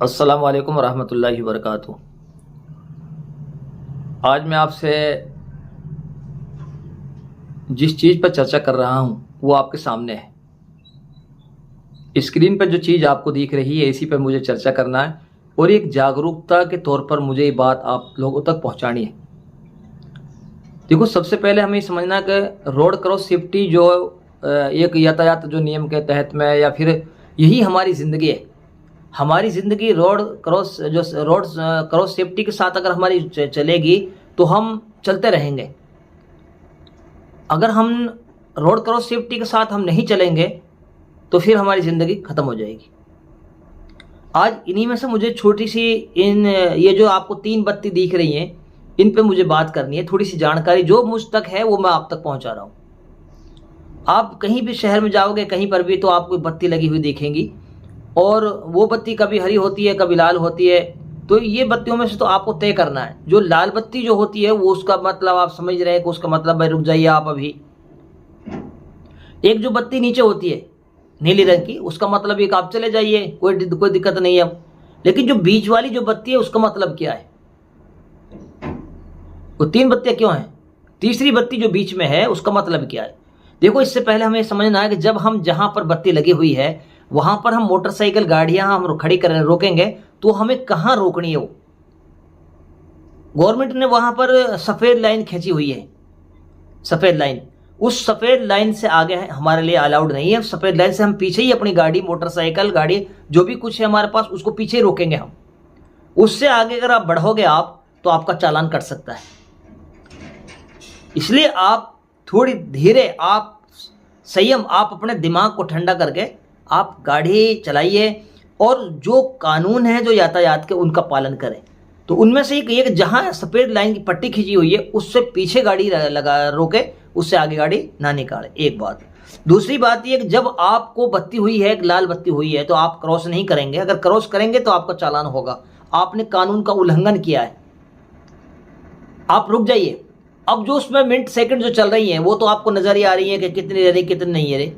अस्सलाम वालेकुम रहमतुल्लाहि वबरकातुहू। आज मैं आपसे जिस चीज़ पर चर्चा कर रहा हूँ वो आपके सामने है। स्क्रीन पर जो चीज़ आपको दिख रही है इसी पर मुझे चर्चा करना है और एक जागरूकता के तौर पर मुझे ये बात आप लोगों तक पहुँचानी है। देखो, सबसे पहले हमें समझना कि रोड क्रॉस सेफ्टी जो एक यातायात जो नियम के तहत में या फिर यही हमारी ज़िंदगी है। हमारी ज़िंदगी रोड क्रॉस सेफ्टी के साथ अगर हमारी चलेगी तो हम चलते रहेंगे। अगर हम रोड क्रॉस सेफ्टी के साथ हम नहीं चलेंगे तो फिर हमारी ज़िंदगी ख़त्म हो जाएगी। आज इन्हीं में से मुझे छोटी सी ये जो आपको 3 बत्ती दिख रही हैं, इन पे मुझे बात करनी है। थोड़ी सी जानकारी जो मुझ तक है वो मैं आप तक पहुंचा रहा हूँ। आप कहीं भी शहर में जाओगे, कहीं पर भी तो आपको बत्ती लगी हुई दिखेंगी और वो बत्ती कभी हरी होती है, कभी लाल होती है। तो ये बत्तियों में से तो आपको तय करना है। जो लाल बत्ती जो होती है वो उसका मतलब आप समझ रहे हैं कि उसका मतलब भाई रुक जाइए आप अभी। एक जो बत्ती नीचे होती है नीली रंग की, उसका मतलब एक आप चले जाइए, कोई दिक्कत नहीं है। लेकिन जो बीच वाली जो बत्ती है उसका मतलब क्या है? वो 3 बत्तियां क्यों हैं? तीसरी बत्ती जो बीच में है उसका मतलब क्या है? देखो, इससे पहले हमें समझना है कि जब हम जहां पर बत्ती लगी हुई है वहां पर हम मोटरसाइकिल गाड़ियां हम खड़ी कर रोकेंगे तो हमें कहां रोकनी है? वो गवर्नमेंट ने वहां पर सफेद लाइन खींची हुई है। सफेद लाइन, उस सफेद लाइन से आगे हमारे लिए अलाउड नहीं है। सफेद लाइन से हम पीछे ही अपनी गाड़ी, मोटरसाइकिल गाड़ी जो भी कुछ है हमारे पास उसको पीछे ही रोकेंगे हम। उससे आगे अगर आप बढ़ोगे आप तो आपका चालान कट सकता है। इसलिए आप थोड़ी धीरे, आप संयम, आप अपने दिमाग को ठंडा करके आप गाड़ी चलाइए और जो कानून है जो यातायात के उनका पालन करें। तो उनमें से एक जहां सफेद लाइन की पट्टी खींची हुई है उससे पीछे गाड़ी लगा रोके, उससे आगे गाड़ी ना निकाले। एक बात। दूसरी बात ये कि जब आपको बत्ती हुई है, एक लाल बत्ती हुई है, तो आप क्रॉस नहीं करेंगे। अगर क्रॉस करेंगे तो आपका चालान होगा। आपने कानून का उल्लंघन किया है, आप रुक जाइए। अब जो उसमें मिनट सेकंड जो चल रही हैं वो तो आपको नजर ही आ रही है कि कितनी रह रही कितनी नहीं रही।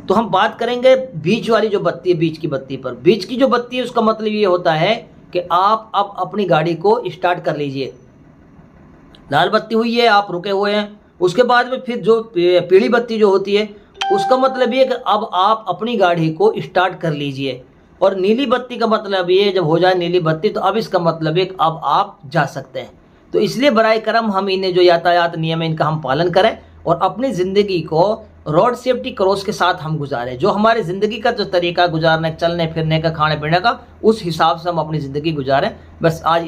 तो हम बात करेंगे बीच वाली जो बत्ती है, बीच की बत्ती पर। बीच की जो बत्ती है उसका मतलब ये होता है कि आप अब अपनी गाड़ी को स्टार्ट कर लीजिए। लाल बत्ती हुई है, आप रुके हुए हैं। उसके बाद में फिर जो पीली बत्ती जो होती है उसका मतलब ये कि अब आप अपनी गाड़ी को स्टार्ट कर लीजिए। और नीली बत्ती का मतलब ये, जब हो जाए नीली बत्ती तो अब इसका मतलब है अब आप जा सकते हैं। तो इसलिए बराए करम हम इन्हें जो यातायात नियम है इनका हम पालन करें और अपनी ज़िंदगी को रोड सेफ्टी क्रॉस के साथ हम गुजारें। जो हमारी ज़िंदगी का जो तरीका गुजारने, चलने फिरने का, खाने पीने का, उस हिसाब से हम अपनी ज़िंदगी गुजारें। बस आज